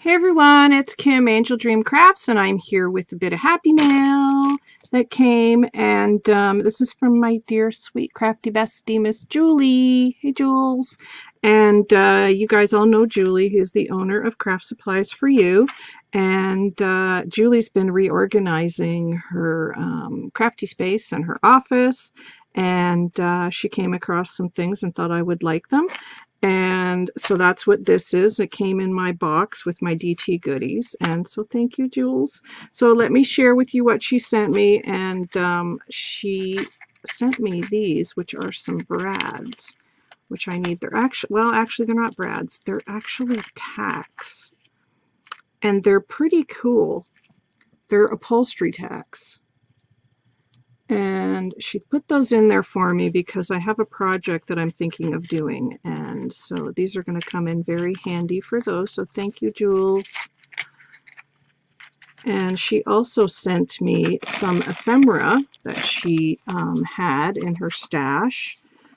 Hey everyone, it's Kim, Angel Dream Crafts, and I'm here with a bit of happy mail that came, and this is from my dear, sweet, crafty bestie, Miss Julie. Hey Jules. And you guys all know Julie, who's the owner of Craft Supplies for You, and Julie's been reorganizing her crafty space and her office, and she came across some things and thought I would like them. And so that's what this is. It came in my box with my DT goodies. And so thank you, Jules. So let me share with you what she sent me. And she sent me these, which are some brads, which I need. They're actually, well, actually, they're not brads. They're actually tacks. And they're pretty cool. They're upholstery tacks. And she put those in there for me because I have a project that I'm thinking of doing. And so these are going to come in very handy for those. So thank you, Jules. And she also sent me some ephemera that she had in her stash.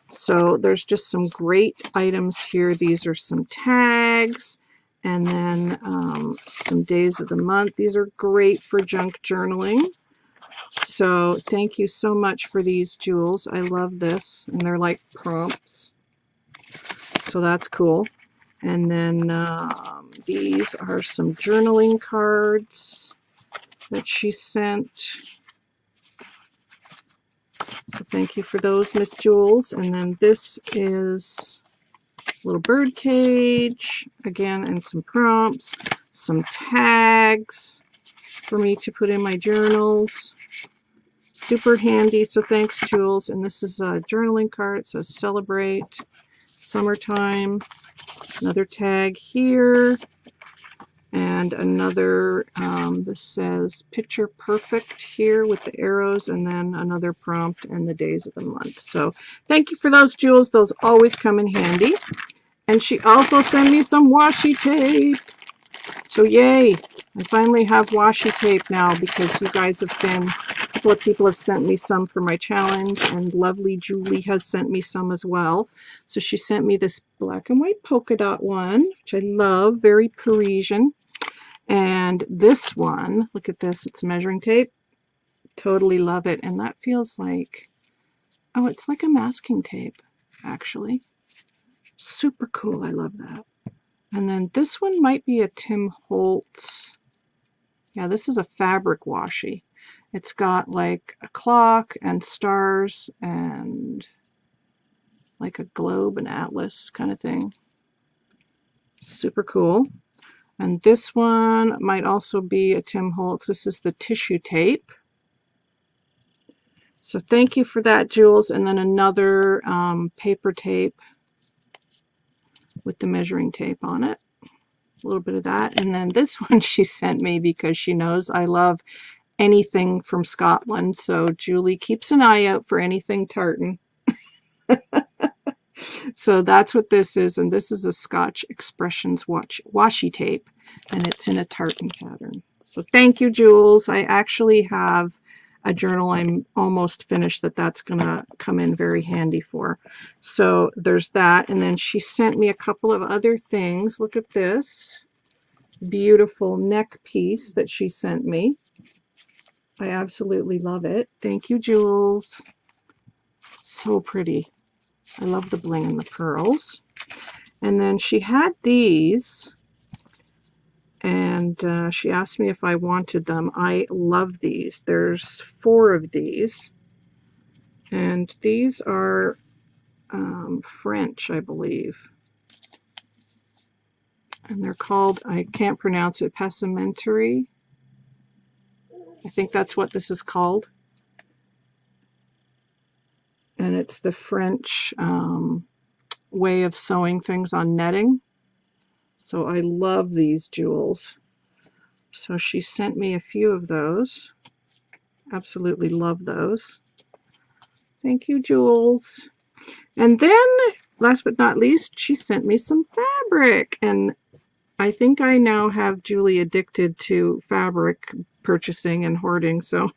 So there's just some great items here. These are some tags and then some days of the month. These are great for junk journaling. So thank you so much for these, Jules. I love this, and they're like prompts, so that's cool. And then these are some journaling cards that she sent. So thank you for those, Miss Jules. And then this is a little bird cage, again, and some prompts, some tags for me to put in my journals. Super handy, so thanks, Jules. And this is a journaling card. It says celebrate summertime. Another tag here, and another this says picture perfect here with the arrows, and then another prompt and the days of the month. So thank you for those, Jules. Those always come in handy. And she also sent me some washi tape. So yay, I finally have washi tape now because you guys have been, a couple of people have sent me some for my challenge, and lovely Julie has sent me some as well. So she sent me this black and white polka dot one, which I love, very Parisian. And this one, look at this, it's measuring tape. Totally love it. And that feels like, oh, it's like a masking tape, actually. Super cool, I love that. And then this one might be a Tim Holtz. Yeah, this is a fabric washi. It's got like a clock and stars and like a globe and atlas kind of thing. Super cool. And this one might also be a Tim Holtz. This is the tissue tape. So thank you for that, Jules. And then another paper tape with the measuring tape on it. A little bit of that. And then this one she sent me because she knows I love anything from Scotland. So Julie keeps an eye out for anything tartan. So that's what this is. And this is a Scotch Expressions washi tape. And it's in a tartan pattern. So thank you, Jules. I actually have a journal I'm almost finished that's going to come in very handy for. So there's that. And then she sent me a couple of other things. Look at this beautiful neck piece that she sent me. I absolutely love it. Thank you, Jules. So pretty. I love the bling and the pearls. And then she had these, and she asked me if I wanted them. I love these. There's 4 of these, and these are French, I believe. And they're called, I can't pronounce it, passementerie. I think that's what this is called. And it's the French way of sewing things on netting. So I love these, Jules. So she sent me a few of those. Absolutely love those. Thank you, Jules. And then, last but not least, she sent me some fabric. And I think I now have Julie addicted to fabric purchasing and hoarding. So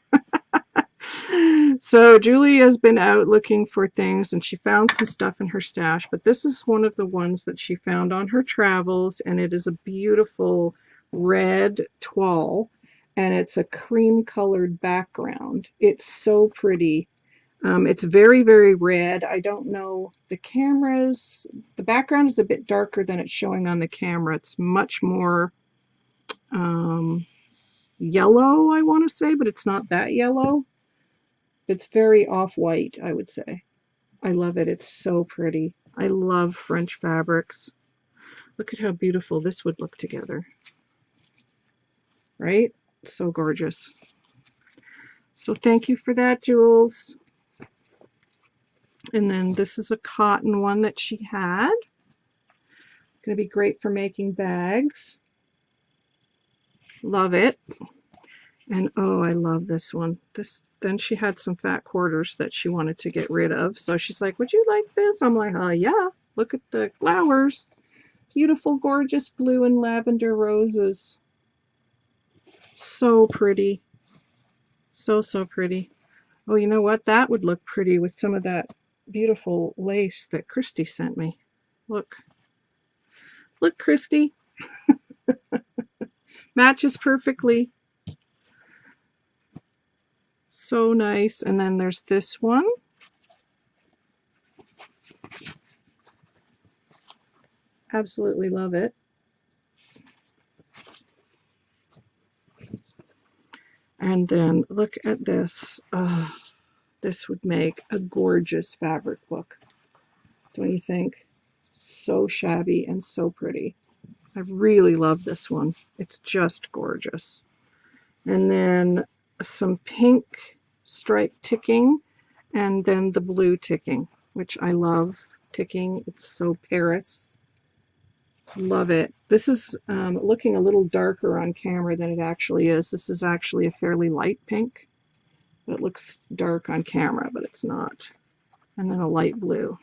so Julie has been out looking for things, and she found some stuff in her stash, but this is one of the ones that she found on her travels, and it is a beautiful red toile, and it's a cream colored background. It's so pretty. It's very, very red. I don't know, the background is a bit darker than it's showing on the camera. It's much more yellow, I want to say, but it's not that yellow. It's very off-white, I would say. I love it. It's so pretty. I love French fabrics. Look at how beautiful this would look together. Right? So gorgeous. So thank you for that, Jules. And then this is a cotton one that she had. Going to be great for making bags. Love it. And oh, I love this one. Then she had some fat quarters that she wanted to get rid of. So she's like, would you like this? I'm like, yeah. Look at the flowers. Beautiful, gorgeous blue and lavender roses. So pretty. So, so pretty. Oh, you know what? That would look pretty with some of that beautiful lace that Christy sent me. Look. Look, Christy. Matches perfectly. So nice. And then there's this one. Absolutely love it. And then look at this. This would make a gorgeous fabric book. Don't you think? So shabby and so pretty. I really love this one. It's just gorgeous. And then some pink stripe ticking, and then the blue ticking, which I love ticking. It's so Paris. Love it. This is looking a little darker on camera than it actually is. This is actually a fairly light pink. It looks dark on camera, but it's not. And then a light blue.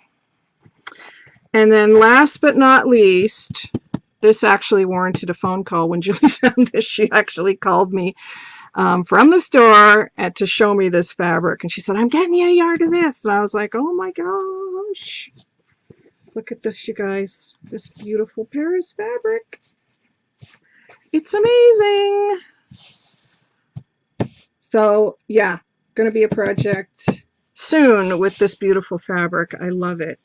And then last but not least, this actually warranted a phone call. When Julie found this, she actually called me from the store to show me this fabric. And she said, I'm getting you a yard of this. And I was like, oh my gosh. Look at this, you guys. This beautiful Paris fabric. It's amazing. So, yeah, going to be a project soon with this beautiful fabric. I love it.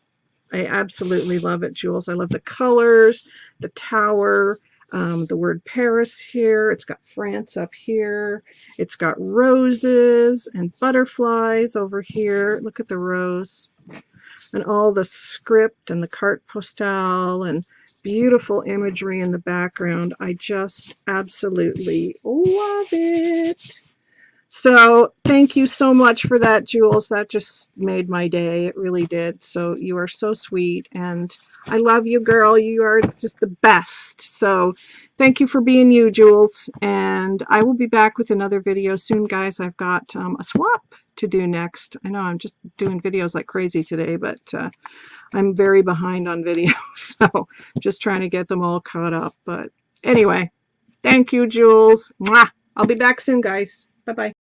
I absolutely love it, Jules. I love the colors, the tower, the word Paris here. It's got France up here. It's got roses and butterflies over here. Look at the rose. And all the script and the carte postale and beautiful imagery in the background. I just absolutely love it. So thank you so much for that, Jules. That just made my day. It really did. So you are so sweet, and I love you, girl. You are just the best. So thank you for being you, Jules. And I will be back with another video soon, guys. I've got a swap to do next. I know I'm just doing videos like crazy today, but I'm very behind on videos. So just trying to get them all caught up. But anyway, thank you, Jules. Mwah! I'll be back soon, guys. Bye-bye.